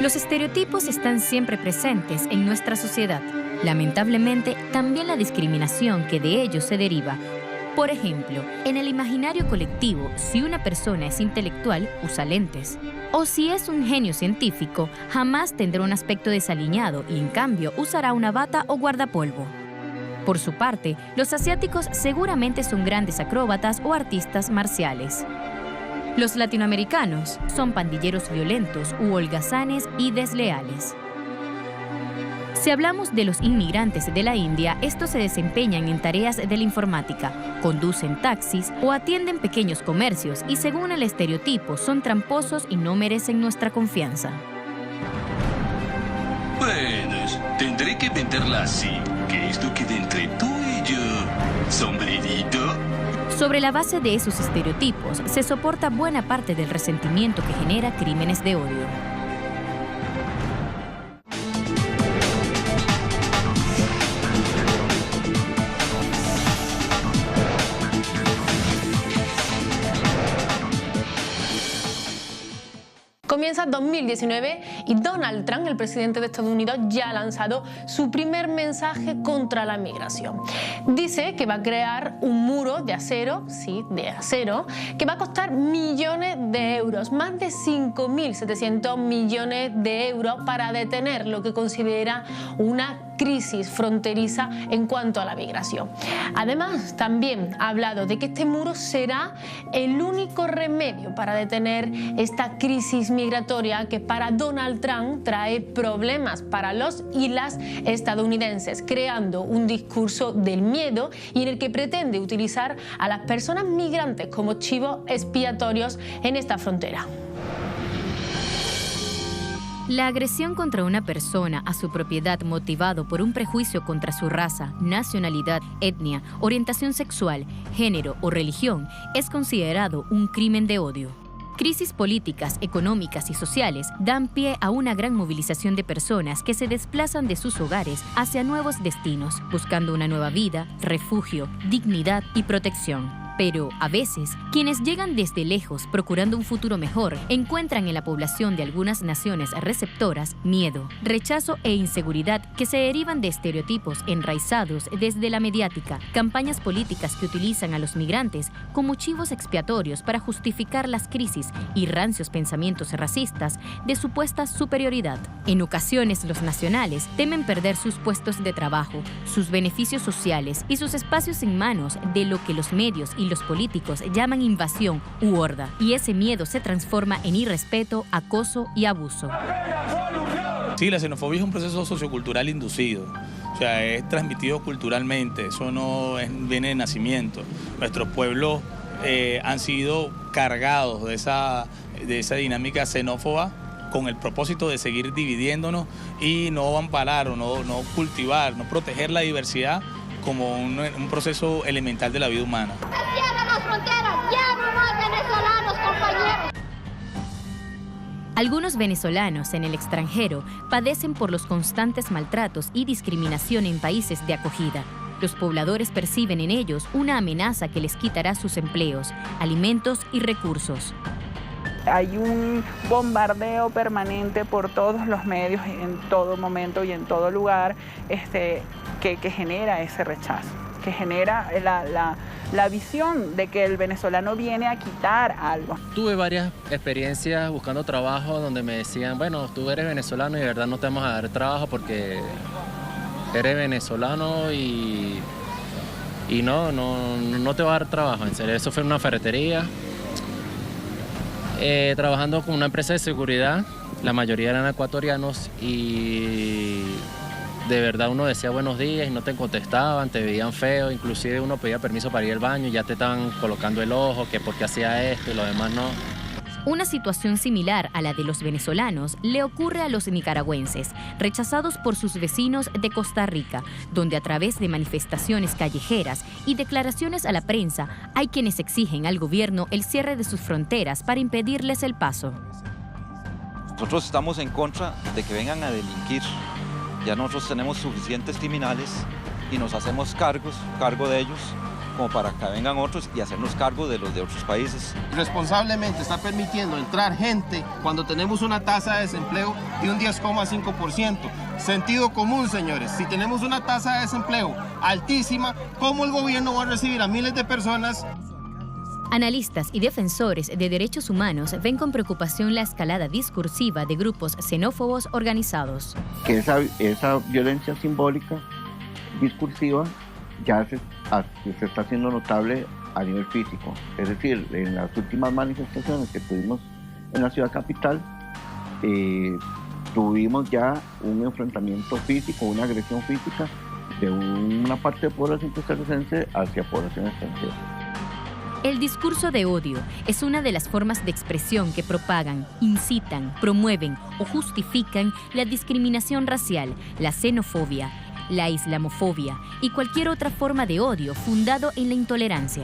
Los estereotipos están siempre presentes en nuestra sociedad. Lamentablemente, también la discriminación que de ellos se deriva. Por ejemplo, en el imaginario colectivo, si una persona es intelectual, usa lentes. O si es un genio científico, jamás tendrá un aspecto desaliñado y en cambio usará una bata o guardapolvo. Por su parte, los asiáticos seguramente son grandes acróbatas o artistas marciales. Los latinoamericanos son pandilleros violentos u holgazanes y desleales. Si hablamos de los inmigrantes de la India, estos se desempeñan en tareas de la informática, conducen taxis o atienden pequeños comercios y según el estereotipo son tramposos y no merecen nuestra confianza. Bueno, tendré que venderla así, que esto quede entre tú y yo. Sombrerito. Sobre la base de esos estereotipos se soporta buena parte del resentimiento que genera crímenes de odio. Comienza 2019 y Donald Trump, el presidente de Estados Unidos, ya ha lanzado su primer mensaje contra la migración. Dice que va a crear un muro de acero, sí, de acero, que va a costar millones de euros, más de 5.700 millones de euros para detener lo que considera una crisis fronteriza en cuanto a la migración. Además, también ha hablado de que este muro será el único remedio para detener esta crisis migratoria que para Donald Trump trae problemas para los y las estadounidenses, creando un discurso del miedo y en el que pretende utilizar a las personas migrantes como chivos expiatorios en esta frontera. La agresión contra una persona a su propiedad motivado por un prejuicio contra su raza, nacionalidad, etnia, orientación sexual, género o religión es considerado un crimen de odio. Crisis políticas, económicas y sociales dan pie a una gran movilización de personas que se desplazan de sus hogares hacia nuevos destinos, buscando una nueva vida, refugio, dignidad y protección. Pero, a veces, quienes llegan desde lejos procurando un futuro mejor encuentran en la población de algunas naciones receptoras miedo, rechazo e inseguridad que se derivan de estereotipos enraizados desde la mediática, campañas políticas que utilizan a los migrantes como chivos expiatorios para justificar las crisis y rancios pensamientos racistas de supuesta superioridad. En ocasiones, los nacionales temen perder sus puestos de trabajo, sus beneficios sociales y sus espacios en manos de lo que los medios y los políticos llaman invasión u horda, y ese miedo se transforma en irrespeto, acoso y abuso. Sí, la xenofobia es un proceso sociocultural inducido, o sea, es transmitido culturalmente, eso no viene de nacimiento. Nuestros pueblos han sido cargados de esa dinámica xenófoba con el propósito de seguir dividiéndonos y no amparar o no cultivar, no proteger la diversidad como un proceso elemental de la vida humana. ¡Cierran las fronteras! ¡Ya no más venezolanos, compañeros! Algunos venezolanos en el extranjero padecen por los constantes maltratos y discriminación en países de acogida. Los pobladores perciben en ellos una amenaza que les quitará sus empleos, alimentos y recursos. Hay un bombardeo permanente por todos los medios, en todo momento y en todo lugar, que genera ese rechazo, que genera la visión de que el venezolano viene a quitar algo. Tuve varias experiencias buscando trabajo donde me decían, bueno, tú eres venezolano y de verdad no te vamos a dar trabajo porque eres venezolano y no te va a dar trabajo, en serio. Eso fue en una ferretería. Trabajando con una empresa de seguridad, la mayoría eran ecuatorianos y de verdad uno decía buenos días y no te contestaban, te veían feo, inclusive uno pedía permiso para ir al baño y ya te estaban colocando el ojo, que por qué hacía esto y lo demás no. Una situación similar a la de los venezolanos le ocurre a los nicaragüenses, rechazados por sus vecinos de Costa Rica, donde a través de manifestaciones callejeras y declaraciones a la prensa hay quienes exigen al gobierno el cierre de sus fronteras para impedirles el paso. Nosotros estamos en contra de que vengan a delinquir. Ya nosotros tenemos suficientes criminales y nos hacemos cargo de ellos como para que vengan otros y hacernos cargo de los de otros países. Responsablemente está permitiendo entrar gente cuando tenemos una tasa de desempleo de un 10,5%. Sentido común, señores. Si tenemos una tasa de desempleo altísima, ¿cómo el gobierno va a recibir a miles de personas? Analistas y defensores de derechos humanos ven con preocupación la escalada discursiva de grupos xenófobos organizados. Que esa violencia simbólica, discursiva, ya se está haciendo notable a nivel físico. Es decir, en las últimas manifestaciones que tuvimos en la ciudad capital, tuvimos ya un enfrentamiento físico, una agresión física de una parte de población costarricense hacia población extranjera. El discurso de odio es una de las formas de expresión que propagan, incitan, promueven o justifican la discriminación racial, la xenofobia, la islamofobia y cualquier otra forma de odio fundado en la intolerancia.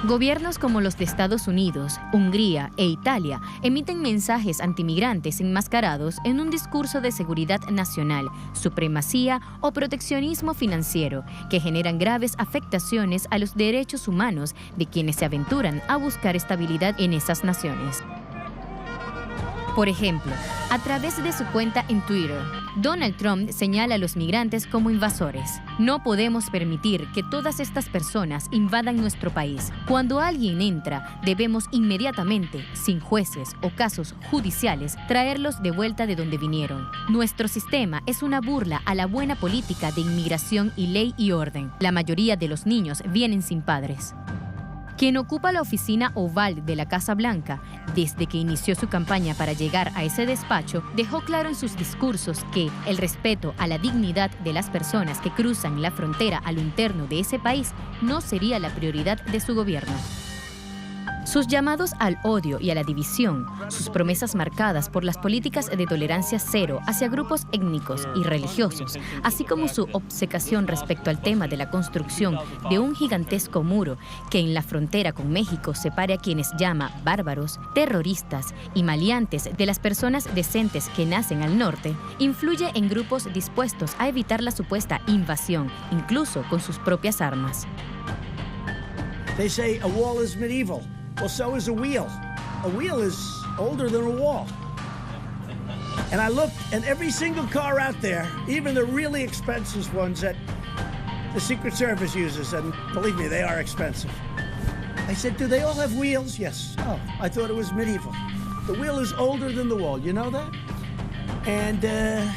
Gobiernos como los de Estados Unidos, Hungría e Italia emiten mensajes antimigrantes enmascarados en un discurso de seguridad nacional, supremacía o proteccionismo financiero que generan graves afectaciones a los derechos humanos de quienes se aventuran a buscar estabilidad en esas naciones. Por ejemplo, a través de su cuenta en Twitter, Donald Trump señala a los migrantes como invasores. No podemos permitir que todas estas personas invadan nuestro país. Cuando alguien entra, debemos inmediatamente, sin jueces o casos judiciales, traerlos de vuelta de donde vinieron. Nuestro sistema es una burla a la buena política de inmigración y ley y orden. La mayoría de los niños vienen sin padres. Quien ocupa la oficina oval de la Casa Blanca, desde que inició su campaña para llegar a ese despacho, dejó claro en sus discursos que el respeto a la dignidad de las personas que cruzan la frontera a lo interno de ese país no sería la prioridad de su gobierno. Sus llamados al odio y a la división, sus promesas marcadas por las políticas de tolerancia cero hacia grupos étnicos y religiosos, así como su obcecación respecto al tema de la construcción de un gigantesco muro que en la frontera con México separe a quienes llama bárbaros, terroristas y maleantes de las personas decentes que nacen al norte, influye en grupos dispuestos a evitar la supuesta invasión, incluso con sus propias armas. They say a wall is medieval. Well, so is a wheel. A wheel is older than a wall. And I looked at every single car out there, even the really expensive ones that the Secret Service uses, and believe me, they are expensive. I said, do they all have wheels? Yes. Oh, I thought it was medieval. The wheel is older than the wall, you know that? And there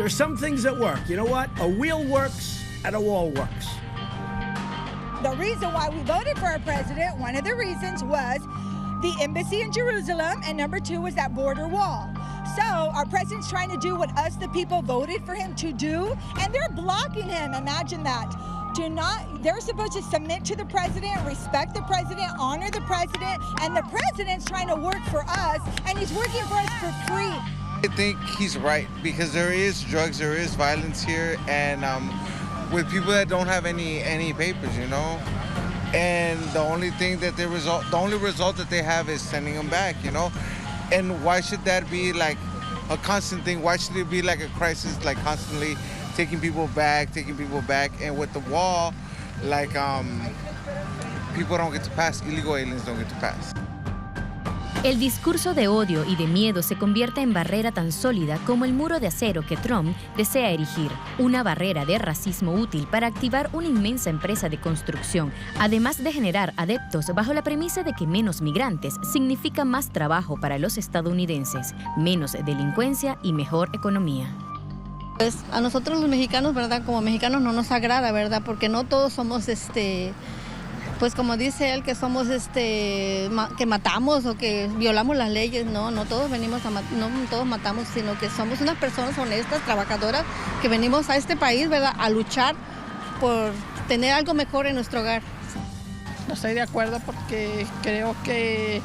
are some things that work. You know what? A wheel works and a wall works. The reason why we voted for our president, one of the reasons was the embassy in Jerusalem, and number two was that border wall. So our president's trying to do what us, the people, voted for him to do, and they're blocking him. Imagine that. They're supposed to submit to the president, respect the president, honor the president, and the president's trying to work for us, and he's working for us for free. I think he's right, because there is drugs, there is violence here, and with people that don't have any papers, you know, and the only result that they have is sending them back, you know, and why should that be like a constant thing? Why should it be like a crisis, like constantly taking people back, and with the wall, like people don't get to pass, illegal aliens don't get to pass. El discurso de odio y de miedo se convierte en barrera tan sólida como el muro de acero que Trump desea erigir, una barrera de racismo útil para activar una inmensa empresa de construcción, además de generar adeptos bajo la premisa de que menos migrantes significa más trabajo para los estadounidenses, menos delincuencia y mejor economía. Pues a nosotros los mexicanos, ¿verdad? Como mexicanos no nos agrada, ¿verdad? Porque no todos somos pues como dice él, que somos que matamos o que violamos las leyes. No todos no todos matamos, sino que somos unas personas honestas, trabajadoras, que venimos a este país, ¿verdad?, a luchar por tener algo mejor en nuestro hogar. No estoy de acuerdo porque creo que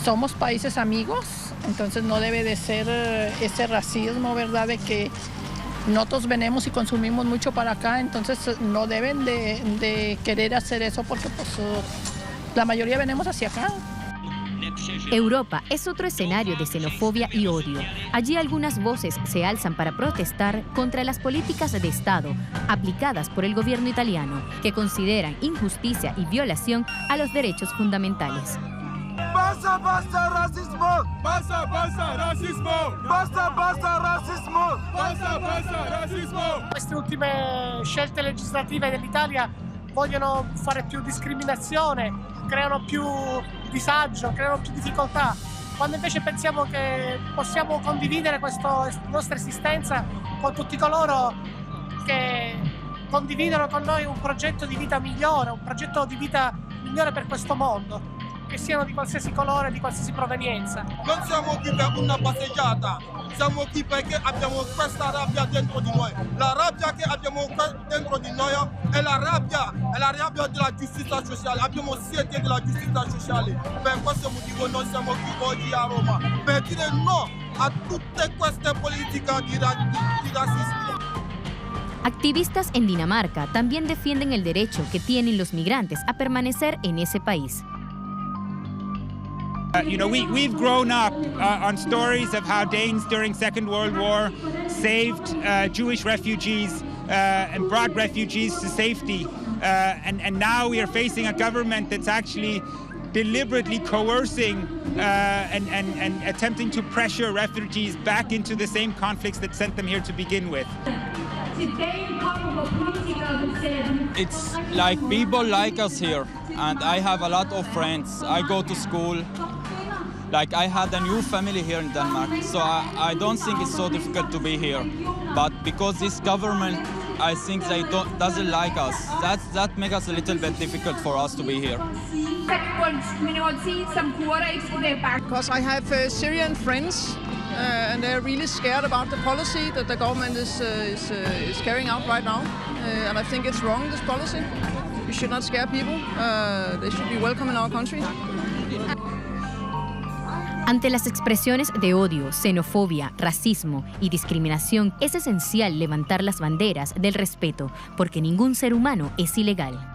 somos países amigos, entonces no debe de ser ese racismo, ¿verdad?, de que nosotros venimos y consumimos mucho para acá, entonces no deben de querer hacer eso porque pues la mayoría venimos hacia acá. Europa es otro escenario de xenofobia y odio. Allí algunas voces se alzan para protestar contra las políticas de Estado aplicadas por el gobierno italiano, que consideran injusticia y violación a los derechos fundamentales. Basta, basta razzismo! Basta, basta razzismo! Basta, basta razzismo! Basta, basta razzismo! Queste ultime scelte legislative dell'Italia vogliono fare più discriminazione, creano più disagio, creano più difficoltà, quando invece pensiamo che possiamo condividere questa nostra esistenza con tutti coloro che condividono con noi un progetto di vita migliore, un progetto di vita migliore per questo mondo, che siano di qualsiasi colore, di qualsiasi provenienza. Non siamo qui per una passeggiata, siamo qui perché abbiamo questa rabbia dentro di noi. La rabbia che abbiamo dentro di noi è la rabbia della giustizia sociale. Abbiamo sete della giustizia sociale. Per questo motivo noi siamo qui oggi a Roma, per dire no a tutte queste politiche di razzismo. Activistas en Dinamarca también defienden el derecho que tienen los migrantes a permanecer en ese país. We've grown up on stories of how Danes during Second World War saved Jewish refugees and brought refugees to safety. And now we are facing a government that's actually deliberately coercing and attempting to pressure refugees back into the same conflicts that sent them here to begin with. It's like people like us here, and I have a lot of friends. I go to school. Like, I had a new family here in Denmark, so I don't think it's so difficult to be here. But because this government, I think they doesn't like us, that makes us a little bit difficult for us to be here. Because I have Syrian friends, and they're really scared about the policy that the government is carrying out right now. And I think it's wrong, this policy. You should not scare people. They should be welcome in our country. Ante las expresiones de odio, xenofobia, racismo y discriminación, es esencial levantar las banderas del respeto, porque ningún ser humano es ilegal.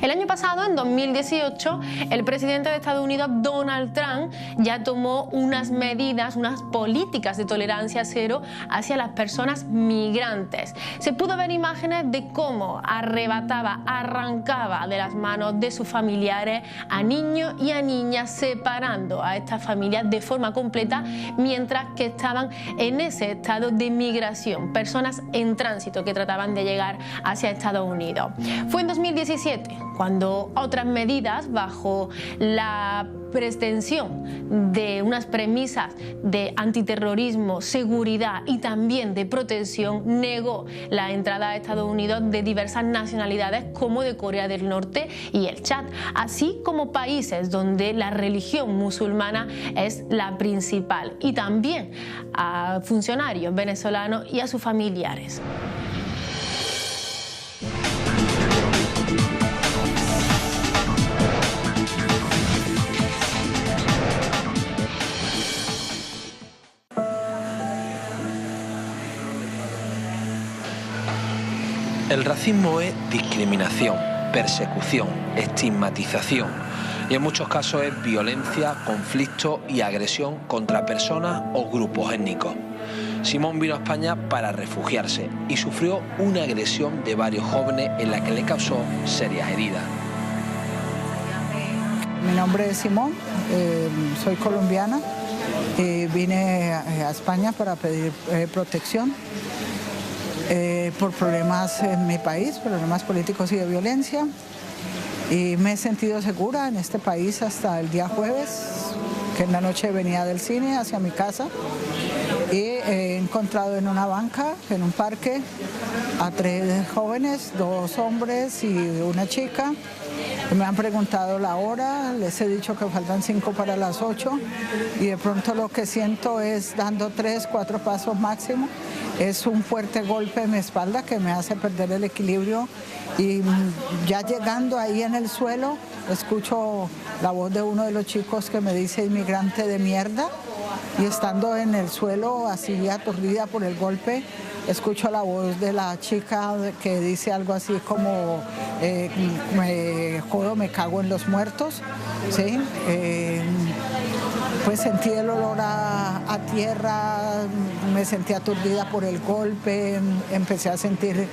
El año pasado, en 2018, el presidente de Estados Unidos, Donald Trump, ya tomó unas medidas, unas políticas de tolerancia cero hacia las personas migrantes. Se pudo ver imágenes de cómo arrancaba de las manos de sus familiares a niños y a niñas, separando a estas familias de forma completa mientras que estaban en ese estado de migración, personas en tránsito que trataban de llegar hacia Estados Unidos. Fue en 2017 cuando otras medidas bajo la pretensión de unas premisas de antiterrorismo, seguridad y también de protección, negó la entrada a Estados Unidos de diversas nacionalidades como de Corea del Norte y el Chad, así como países donde la religión musulmana es la principal, y también a funcionarios venezolanos y a sus familiares. El racismo es discriminación, persecución, estigmatización y en muchos casos es violencia, conflicto y agresión contra personas o grupos étnicos. Simón vino a España para refugiarse y sufrió una agresión de varios jóvenes en la que le causó serias heridas. Mi nombre es Simón, soy colombiana, vine a España para pedir protección. Por problemas en mi país, problemas políticos y de violencia, y me he sentido segura en este país hasta el día jueves, que en la noche venía del cine hacia mi casa y he encontrado en una banca, en un parque, a 3 jóvenes, 2 hombres y una chica. Me han preguntado la hora, les he dicho que faltan 5 para las 8 y de pronto lo que siento es, dando 3, 4 pasos máximo, es un fuerte golpe en mi espalda que me hace perder el equilibrio, y ya llegando ahí en el suelo escucho la voz de uno de los chicos que me dice: inmigrante de mierda, y estando en el suelo, así aturdida por el golpe, escucho la voz de la chica que dice algo así como me cago en los muertos, ¿sí? Pues sentí el olor a tierra, me sentí aturdida por el golpe, empecé a sentir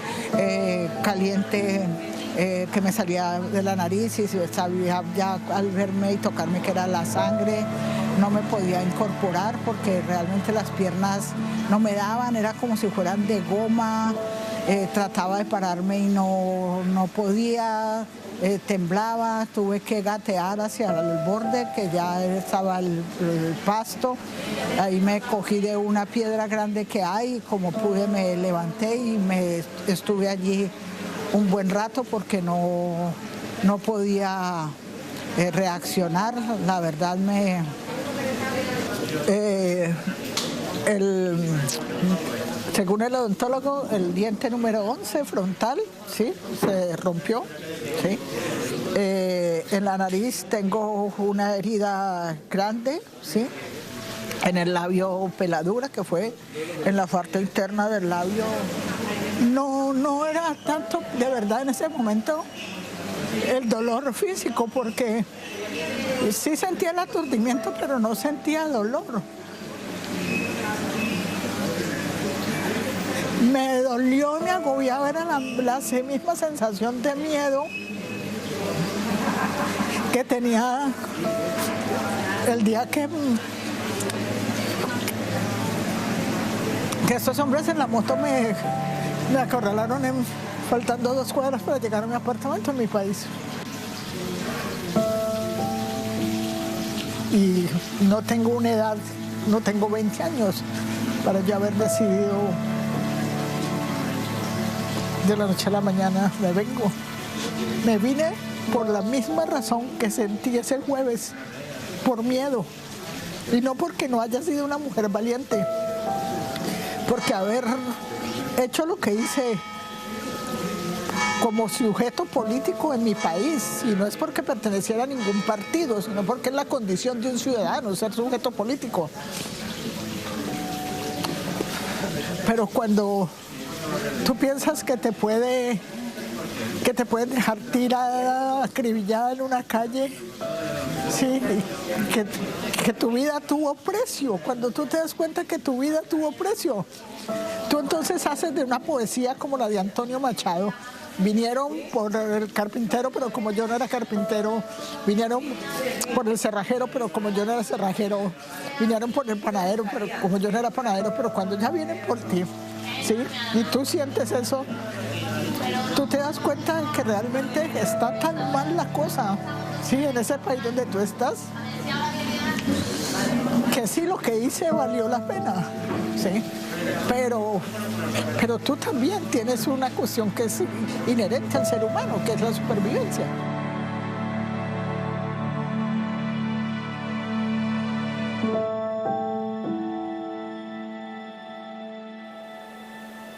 caliente que me salía de la nariz y sabía ya al verme y tocarme que era la sangre. No me podía incorporar porque realmente las piernas no me daban, era como si fueran de goma. Trataba de pararme y no podía, temblaba, tuve que gatear hacia el borde que ya estaba el pasto. Ahí me cogí de una piedra grande que hay, como pude me levanté y estuve allí un buen rato porque no podía reaccionar. La verdad según el odontólogo, el diente número 11 frontal, ¿sí? Se rompió, ¿sí? En la nariz tengo una herida grande, ¿sí? En el labio peladura, que fue en la parte interna del labio. No era tanto, de verdad, en ese momento, el dolor físico, porque sí sentía el aturdimiento, pero no sentía dolor. Me dolió, me agobiaba, era la misma sensación de miedo que tenía el día que estos hombres en la moto me acorralaron faltando 2 cuadras para llegar a mi apartamento en mi país. Y no tengo una edad, no tengo 20 años para yo haber decidido de la noche a la mañana me vengo. Me vine por la misma razón que sentí ese jueves, por miedo. Y no porque no haya sido una mujer valiente, porque haber hecho lo que hice como sujeto político en mi país, y no es porque perteneciera a ningún partido, sino porque es la condición de un ciudadano, ser sujeto político. Pero cuando tú piensas que te pueden dejar tirada, acribillada en una calle, sí, que tu vida tuvo precio. Cuando tú te das cuenta que tu vida tuvo precio, tú entonces haces de una poesía como la de Antonio Machado. Vinieron por el carpintero, pero como yo no era carpintero, vinieron por el cerrajero, pero como yo no era cerrajero, vinieron por el panadero, pero como yo no era panadero, pero cuando ya vienen por ti, ¿sí? Y tú sientes eso, tú te das cuenta de que realmente está tan mal la cosa, ¿sí? En ese país donde tú estás, que sí, lo que hice valió la pena, ¿sí? Pero tú también tienes una cuestión que es inherente al ser humano, que es la supervivencia.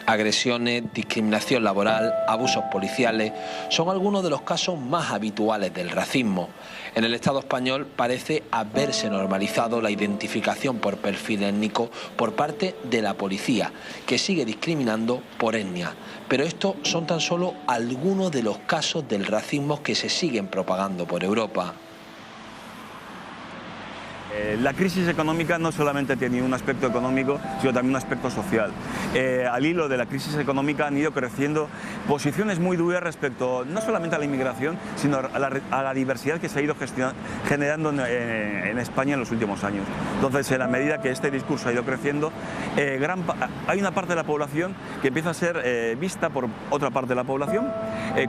Agresiones, discriminación laboral, abusos policiales son algunos de los casos más habituales del racismo. En el Estado español parece haberse normalizado la identificación por perfil étnico por parte de la policía, que sigue discriminando por etnia. Pero estos son tan solo algunos de los casos del racismo que se siguen propagando por Europa. La crisis económica no solamente tiene un aspecto económico, sino también un aspecto social. Al hilo de la crisis económica han ido creciendo posiciones muy duras respecto no solamente a la inmigración, sino a la diversidad que se ha ido generando en España en los últimos años. Entonces, en la medida que este discurso ha ido creciendo, hay una parte de la población que empieza a ser vista por otra parte de la población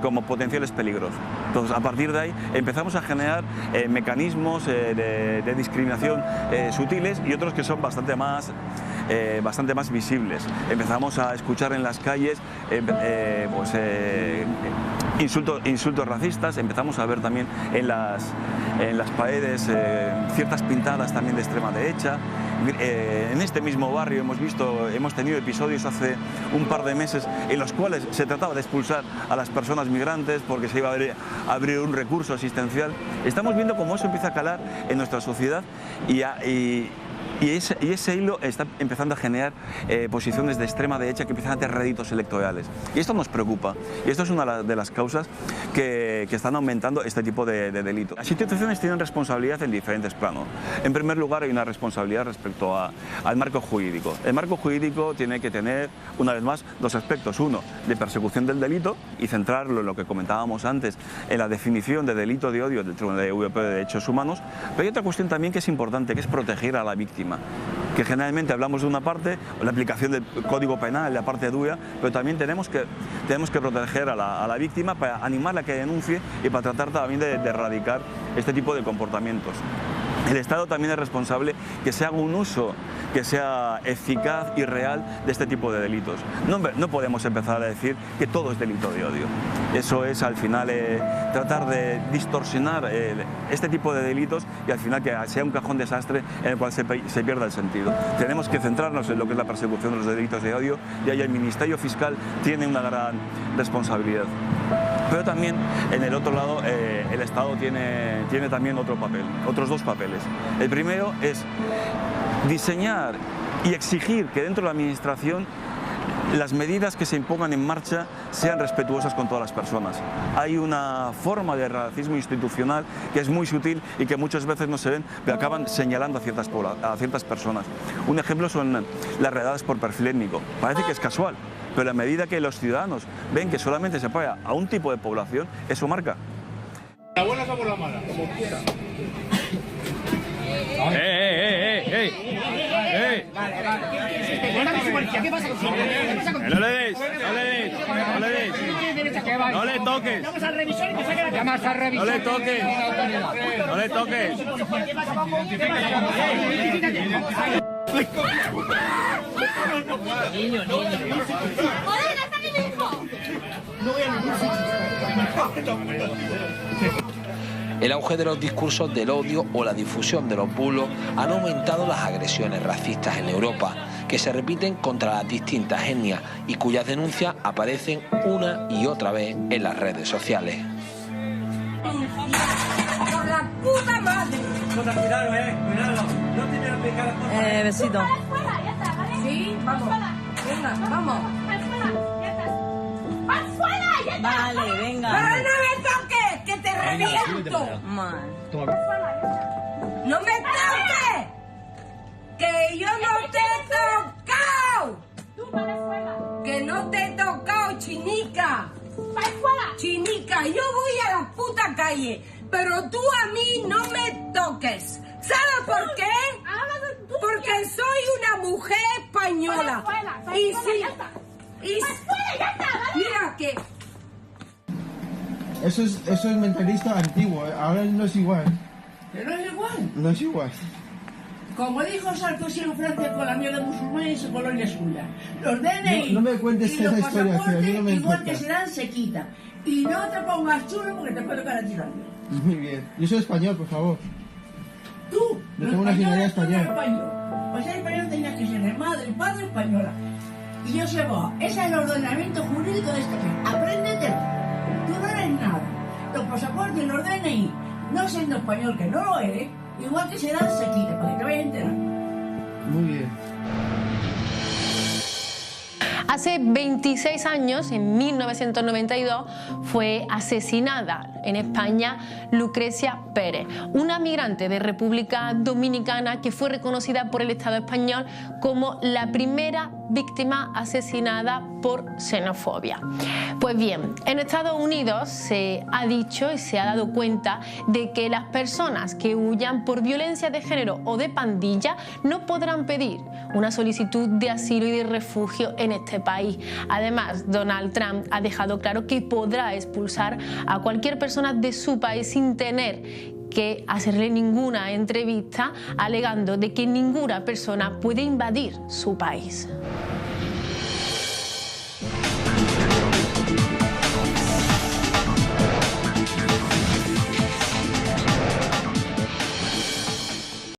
como potenciales peligros. Entonces, a partir de ahí empezamos a generar mecanismos de discriminación sutiles y otros que son bastante más visibles. Empezamos a escuchar en las calles insultos racistas, empezamos a ver también en las paredes ciertas pintadas también de extrema derecha. En este mismo barrio hemos tenido episodios hace un par de meses en los cuales se trataba de expulsar a las personas migrantes porque se iba a abrir un recurso asistencial. Estamos viendo cómo eso empieza a calar en nuestra sociedad y Y ese hilo está empezando a generar posiciones de extrema derecha que empiezan a tener réditos electorales. Y esto nos preocupa. Y esto es una de las causas que están aumentando este tipo de delitos. Las instituciones tienen responsabilidad en diferentes planos. En primer lugar, hay una responsabilidad respecto al marco jurídico. El marco jurídico tiene que tener, una vez más, dos aspectos. Uno, de persecución del delito y centrarlo en lo que comentábamos antes, en la definición de delito de odio del Tribunal Europeo de Derechos Humanos. Pero hay otra cuestión también que es importante, que es proteger a la víctima. Que generalmente hablamos de una parte, la aplicación del Código Penal, la parte dura, pero también tenemos que proteger a la víctima para animarla a que denuncie y para tratar también de erradicar este tipo de comportamientos. El Estado también es responsable que se haga un uso que sea eficaz y real de este tipo de delitos. No podemos empezar a decir que todo es delito de odio. Eso es al final tratar de distorsionar este tipo de delitos y al final que sea un cajón desastre en el cual se pierda el sentido. Tenemos que centrarnos en lo que es la persecución de los delitos de odio y ahí el Ministerio Fiscal tiene una gran responsabilidad. Pero también en el otro lado el Estado tiene también otro papel, otros dos papeles. El primero es diseñar y exigir que dentro de la Administración las medidas que se impongan en marcha sean respetuosas con todas las personas. Hay una forma de racismo institucional que es muy sutil y que muchas veces no se ven, pero acaban señalando a ciertas personas. Un ejemplo son las redadas por perfil étnico. Parece que es casual, pero a medida que los ciudadanos ven que solamente se apoya a un tipo de población, eso marca. ¿La buena o por la mala? Como quiera. ¿Qué pasa con no le des, no le toques. Vamos al revisor y que saque la llamas al revisor. No le toques, no le toques. Niño. ¡Joder, hasta que me dijo! No voy a ningún sitio. El auge de los discursos del odio o la difusión de los bulos han aumentado las agresiones racistas en Europa, que se repiten contra las distintas etnias y cuyas denuncias aparecen una y otra vez en las redes sociales. ¡Por la puta madre! Cuidado, cuidado. No te voy a explicar las cosas. Besito. Ya está, ¿vale? Sí, vamos. Venga, vamos. ¡Vas fuera! ¡Ya está! Vale, venga. ¡Pero no me toques! ¡Que te reviento! ¡No me toques! ¡Que yo no te he tocado! ¡Que no te he tocado, chinica! ¡Chinica! Yo voy a la puta calle, pero tú a mí no me toques. ¿Sabes por qué? Porque soy una mujer española. Y sí. Mira que... Eso es mentalista antiguo, ahora no es igual. ¿Que no es igual? No es igual. Como dijo Sarkozy en Francia con la mierda musulmana y su colonia suya. Los DNI no me cuentes y esa los historia, que a mí no me igual importa. que se dan, se quita. Y no te pongas chulo porque te puedo tocar a ti también. Muy bien. Yo soy español, por favor. Tú, yo tengo una nacionalidad española. Pues el español tenías que ser de madre, padre española. Y yo sé vos, ese es el ordenamiento jurídico de este país. Apréndetelo. Tú no eres nada. Los pasaportes y los DNI, no siendo español, que no lo eres, igual que se dan, se quita, para que te vayas a enterar. Muy bien. Hace 26 años, en 1992, fue asesinada en España Lucrecia Pérez, una migrante de República Dominicana que fue reconocida por el Estado español como la primera víctima asesinada por xenofobia. Pues bien, en Estados Unidos se ha dicho y se ha dado cuenta de que las personas que huyan por violencia de género o de pandilla no podrán pedir una solicitud de asilo y de refugio en este país. Además, Donald Trump ha dejado claro que podrá expulsar a cualquier persona de su país sin tener que hacerle ninguna entrevista, alegando de que ninguna persona puede invadir su país.